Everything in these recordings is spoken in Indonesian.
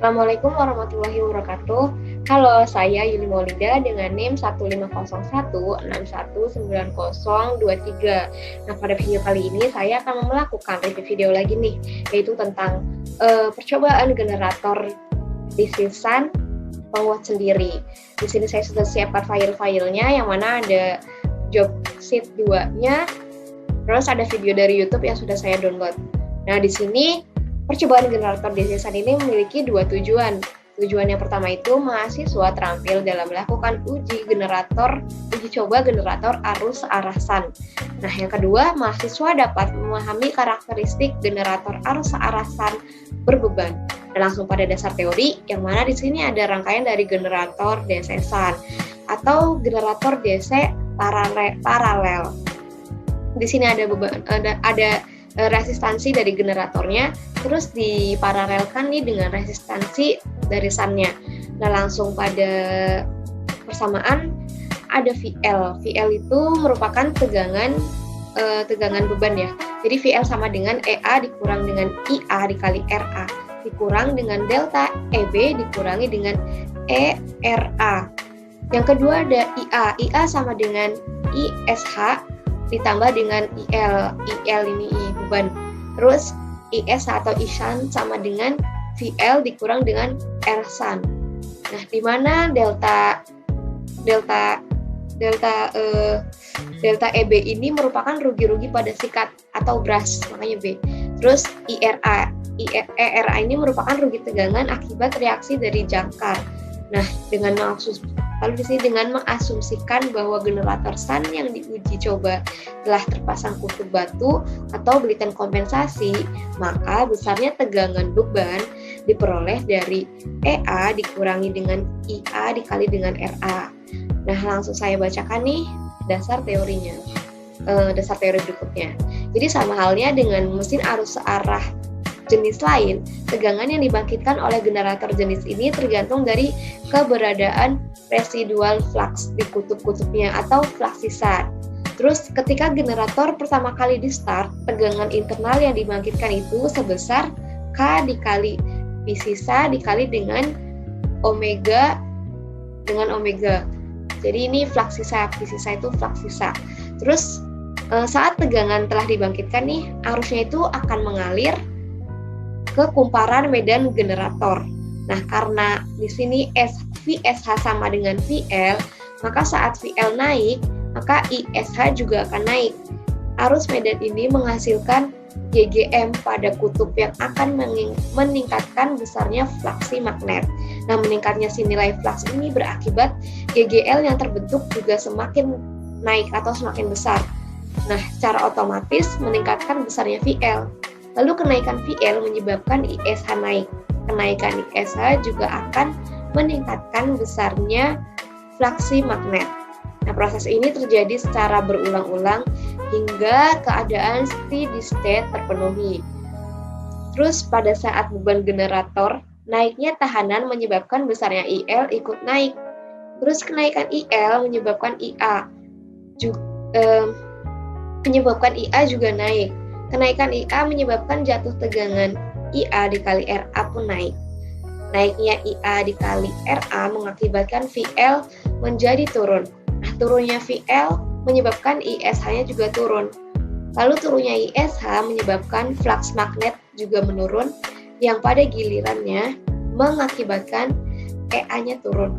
Assalamualaikum warahmatullahi wabarakatuh. Halo, saya Yuli Maulida dengan NIM 15011919023. Nah, pada video kali ini saya akan melakukan review video lagi nih, yaitu tentang percobaan generator disisan penguat sendiri. Di sini saya sudah siapkan file-filenya, yang mana ada job sheet 2-nya, terus ada video dari YouTube yang sudah saya download. Nah, di sini percobaan generator disisan ini memiliki dua tujuan. Tujuan yang pertama itu mahasiswa terampil dalam melakukan uji coba generator arus searasan. Nah, yang kedua, mahasiswa dapat memahami karakteristik generator arus searasan berbeban. Dan langsung pada dasar teori, yang mana di sini ada rangkaian dari generator DC-san atau generator DC paralel. Di sini ada resistansi dari generatornya, terus diparalelkan nih dengan resistansi dari SAN-nya. Nah, langsung pada persamaan ada VL. VL itu merupakan tegangan beban ya. Jadi VL sama dengan EA dikurang dengan IA dikali RA dikurang dengan delta EB dikurangi dengan ERA. Yang kedua ada IA. IA sama dengan ISH ditambah dengan IL. IL ini beban. Terus IS atau ISAN sama dengan VL dikurang dengan RSAN. Nah, di mana delta EB ini merupakan rugi-rugi pada sikat atau brush, makanya B. Terus ERA ini merupakan rugi tegangan akibat reaksi dari jangkar. Nah, lalu di sini dengan mengasumsikan bahwa generator SAN yang diuji coba telah terpasang kutub batu atau belitan kompensasi, maka besarnya tegangan beban diperoleh dari EA dikurangi dengan IA dikali dengan RA. Nah, langsung saya bacakan nih dasar teori berikutnya. Jadi sama halnya dengan mesin arus searah jenis lain, tegangan yang dibangkitkan oleh generator jenis ini tergantung dari keberadaan residual flux di kutub-kutubnya atau flux sisa. Terus ketika generator pertama kali di start, tegangan internal yang dibangkitkan itu sebesar K dikali P sisa dikali dengan omega. Jadi ini flux sisa, P sisa itu flux sisa. Terus saat tegangan telah dibangkitkan nih, arusnya itu akan mengalir ke kumparan medan generator. Nah, karena di sini VSH sama dengan VL, maka saat VL naik, maka ISH juga akan naik. Arus medan ini menghasilkan GGM pada kutub yang akan meningkatkan besarnya fluksi magnet. Nah, meningkatnya si nilai flux ini berakibat GGL yang terbentuk juga semakin naik atau semakin besar. Nah, secara otomatis meningkatkan besarnya VL. Lalu kenaikan VL menyebabkan ISH naik. Kenaikan ISH juga akan meningkatkan besarnya fluksi magnet. Nah, proses ini terjadi secara berulang-ulang hingga keadaan steady state terpenuhi. Terus pada saat beban generator, naiknya tahanan menyebabkan besarnya IL ikut naik. Terus kenaikan IL menyebabkan IA juga naik. Kenaikan IA menyebabkan jatuh tegangan IA dikali RA pun naik. Naiknya IA dikali RA mengakibatkan VL menjadi turun. Nah, turunnya VL menyebabkan ISH-nya juga turun. Lalu turunnya ISH menyebabkan flux magnet juga menurun, yang pada gilirannya mengakibatkan EA-nya turun.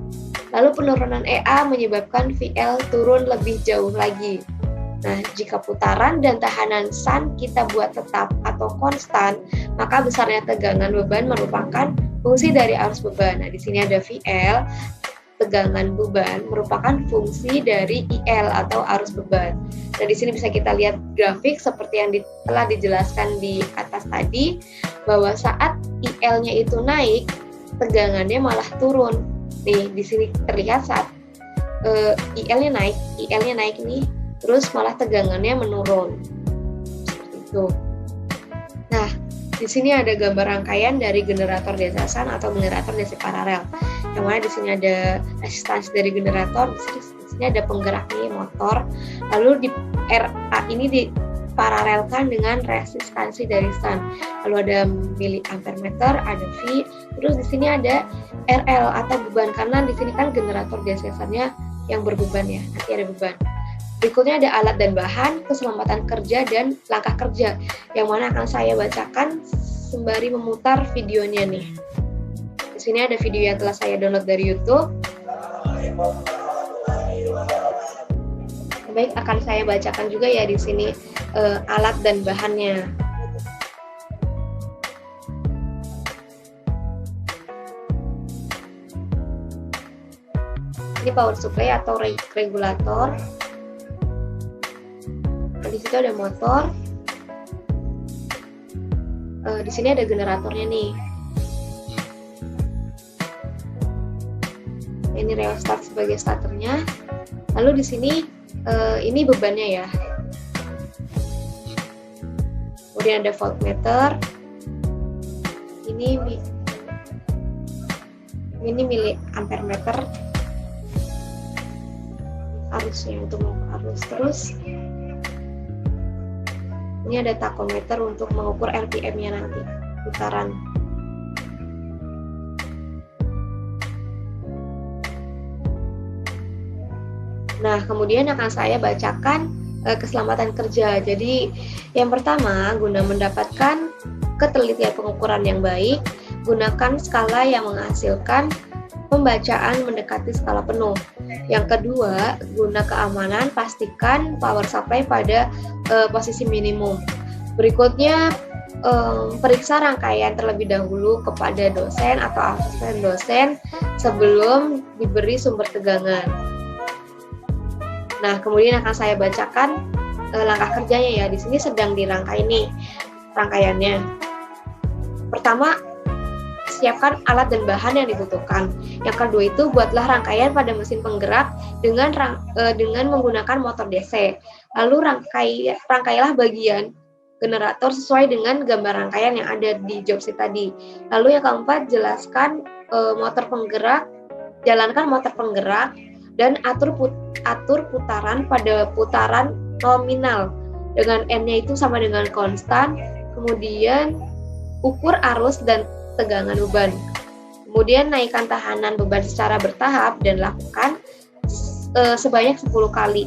Lalu penurunan EA menyebabkan VL turun lebih jauh lagi. Nah, jika putaran dan tahanan SAN kita buat tetap atau konstan, maka besarnya tegangan beban merupakan fungsi dari arus beban. Nah, di sini ada VL, tegangan beban merupakan fungsi dari IL atau arus beban. Nah, di sini bisa kita lihat grafik seperti yang telah dijelaskan di atas tadi, bahwa saat IL-nya itu naik, tegangannya malah turun. Nih, di sini terlihat saat IL-nya naik ini, terus malah tegangannya menurun. Seperti itu. Nah, di sini ada gambar rangkaian dari generator DC SAN atau generator DC paralel. Yang mana di sini ada resistansi dari generator, di sini ada penggerak nih motor. Lalu di RA ini diparalelkan dengan resistansi dari stan. Lalu ada miliampere meter, ada V, terus di sini ada RL atau beban, karena di sini kan generator DC-nya yang berbeban ya, nanti ada beban. Berikutnya ada alat dan bahan, keselamatan kerja, dan langkah kerja, yang mana akan saya bacakan sembari memutar videonya nih. Di sini ada video yang telah saya download dari YouTube. Baik, akan saya bacakan juga ya di sini alat dan bahannya. Ini power supply atau regulator. Nah, di situ ada motor. Di sini ada generatornya nih. Ini rheostat sebagai starternya. Lalu di sini ini bebannya ya. Kemudian ada voltmeter. Ini miliampere meter. Arusnya untuk mengukur arus. Terus ini ada takometer untuk mengukur RPM-nya nanti, putaran. Nah, kemudian akan saya bacakan keselamatan kerja. Jadi, yang pertama, guna mendapatkan ketelitian pengukuran yang baik, gunakan skala yang menghasilkan pembacaan mendekati skala penuh. Yang kedua, guna keamanan, pastikan power supply pada posisi minimum. Berikutnya, periksa rangkaian terlebih dahulu kepada dosen atau asisten dosen sebelum diberi sumber tegangan. Nah, kemudian akan saya bacakan langkah kerjanya ya. Di sini sedang dirangkai nih rangkaiannya. Pertama, siapkan alat dan bahan yang dibutuhkan. Yang kedua itu buatlah rangkaian pada mesin penggerak dengan menggunakan motor DC. Lalu rangkailah bagian generator sesuai dengan gambar rangkaian yang ada di job sheet tadi. Lalu yang keempat, jalankan motor penggerak dan atur putaran pada putaran nominal dengan N-nya itu sama dengan konstan. Kemudian ukur arus dan tegangan beban. Kemudian naikkan tahanan beban secara bertahap dan lakukan sebanyak 10 kali.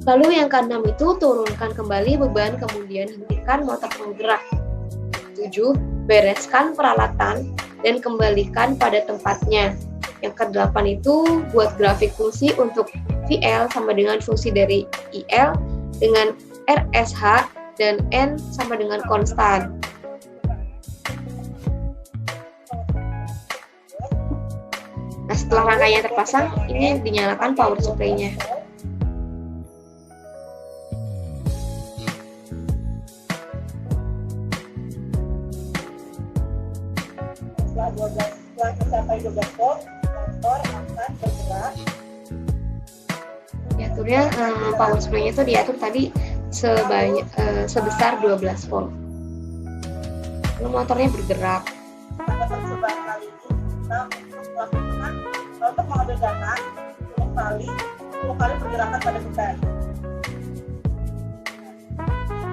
Lalu yang keenam itu turunkan kembali beban, kemudian hentikan motor penggerak. 7. Bereskan peralatan dan kembalikan pada tempatnya. Yang ke-8 itu buat grafik fungsi untuk VL sama dengan fungsi dari IL dengan RSH dan N sama dengan konstan. Nah, setelah rangkaian terpasang, ini dinyalakan power supply-nya. Setelah mencapai 12 volt, motor akan bergerak. Diaturnya power supply-nya itu diatur tadi sebesar 12 volt. Lalu motornya bergerak. Pada percobaan kali ini kita melakukan untuk mengambil data 10 kali pergerakan pada beban.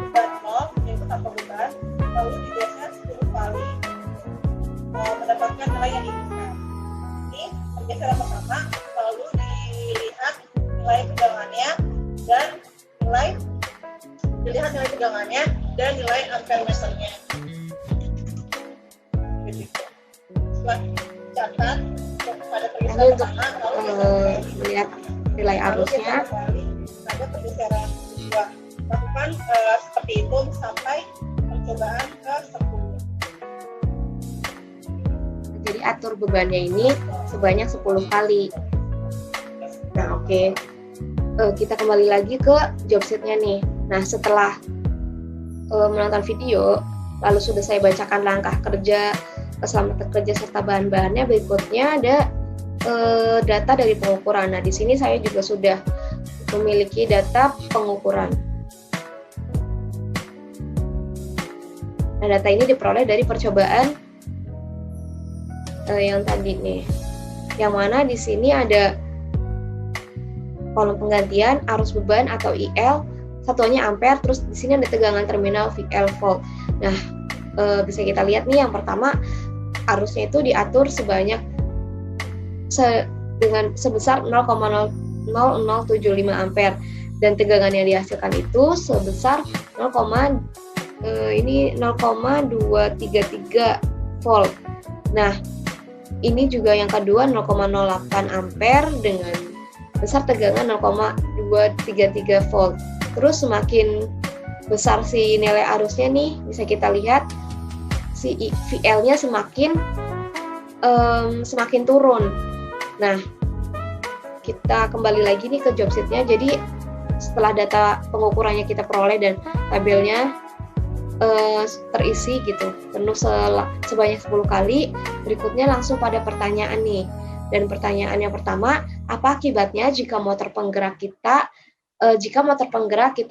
Beban 0 yaitu tanpa beban, lalu digeser 10 kali mendapatkan nilai yang diinginkan. Ini pergeseran pertama, lalu dilihat nilai tegangannya dan nilai ampere meternya. Setelah catat pada pergeseran pertama, lalu melihat nilai arusnya. Pada pergeseran kedua, lakukan seperti itu sampai percobaan ke-10. Jadi atur bebannya ini sebanyak 10 kali. Nah, oke. Kita kembali lagi ke job sheet-nya nih. Nah, setelah menonton video, lalu sudah saya bacakan langkah kerja, keselamatan kerja serta bahan-bahannya, berikutnya ada data dari pengukuran. Nah, di sini saya juga sudah memiliki data pengukuran. Nah, data ini diperoleh dari percobaan yang tadi nih, yang mana di sini ada kolom penggantian arus beban atau IL satuannya ampere, terus di sini ada tegangan terminal VL volt. Nah, bisa kita lihat nih, yang pertama arusnya itu diatur sebanyak sebesar 0,0075 ampere, dan tegangan yang dihasilkan itu sebesar 0,233 volt. Nah, ini juga yang kedua 0,08 ampere dengan besar tegangan 0,233 volt. Terus semakin besar si nilai arusnya nih, bisa kita lihat si VL-nya semakin turun. Nah, kita kembali lagi nih ke job sheet-nya. Jadi setelah data pengukurannya kita peroleh dan tabelnya terisi gitu, penuh sebanyak 10 kali, berikutnya langsung pada pertanyaan nih. Dan pertanyaan yang pertama, apa akibatnya jika motor penggerak kita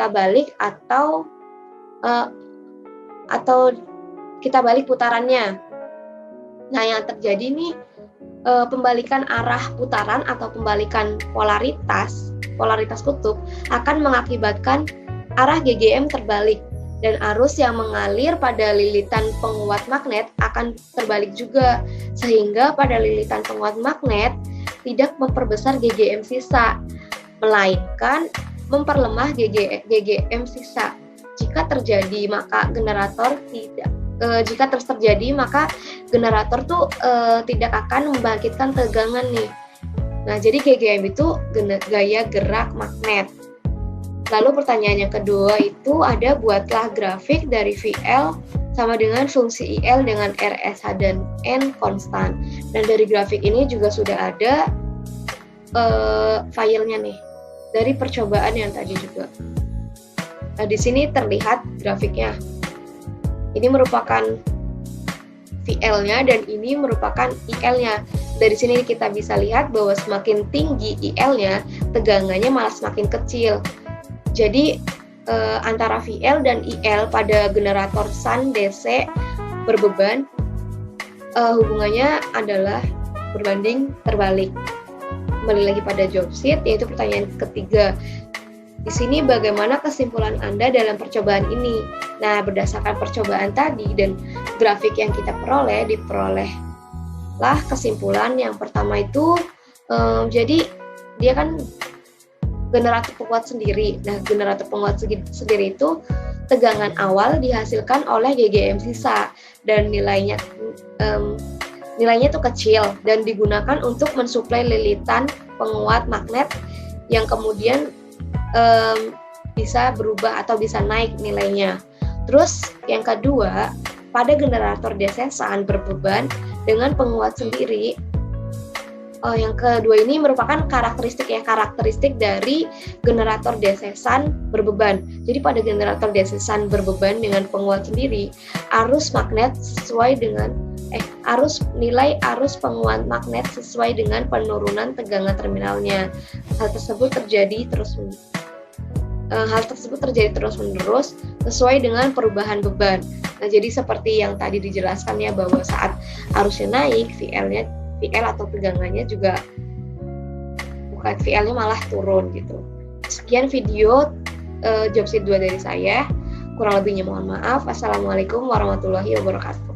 balik atau kita balik putarannya? Nah, yang terjadi nih pembalikan arah putaran atau pembalikan polaritas kutub akan mengakibatkan arah GGM terbalik, dan arus yang mengalir pada lilitan penguat magnet akan terbalik juga, sehingga pada lilitan penguat magnet tidak memperbesar GGM sisa, melainkan memperlemah GGM sisa. Jika terjadi maka generator tidak akan membangkitkan tegangan nih. Nah, jadi GGM itu gaya gerak magnet. Lalu pertanyaan yang kedua itu ada, buatlah grafik dari VL sama dengan fungsi IL dengan RSH dan N konstan. Dan dari grafik ini juga sudah ada filenya nih dari percobaan yang tadi juga. Nah, di sini terlihat grafiknya. Ini merupakan VL-nya dan ini merupakan IL-nya. Dari sini kita bisa lihat bahwa semakin tinggi IL-nya, tegangannya malah semakin kecil. Jadi antara VL dan IL pada generator SAN DC berbeban hubungannya adalah berbanding terbalik. Kembali lagi pada job sheet, yaitu pertanyaan ketiga. Di sini bagaimana kesimpulan Anda dalam percobaan ini? Nah, berdasarkan percobaan tadi dan grafik yang kita diperolehlah kesimpulan yang pertama itu, jadi dia kan generator penguat sendiri. Nah, generator penguat sendiri itu tegangan awal dihasilkan oleh GGM sisa dan nilainya itu kecil dan digunakan untuk mensuplai lilitan penguat magnet yang kemudian bisa berubah atau bisa naik nilainya. Terus yang kedua, pada generator DC SAN berbeban dengan penguat sendiri. Yang kedua ini merupakan karakteristik dari generator DC SAN berbeban. Jadi pada generator DC SAN berbeban dengan penguat sendiri, nilai arus penguat magnet sesuai dengan penurunan tegangan terminalnya. Hal tersebut terjadi terus-menerus sesuai dengan perubahan beban. Nah, jadi seperti yang tadi dijelaskan ya, bahwa saat arusnya naik, VL atau tegangannya juga bukan, VL-nya malah turun gitu. Sekian video job sheet 2 dari saya. Kurang lebihnya mohon maaf. Assalamualaikum warahmatullahi wabarakatuh.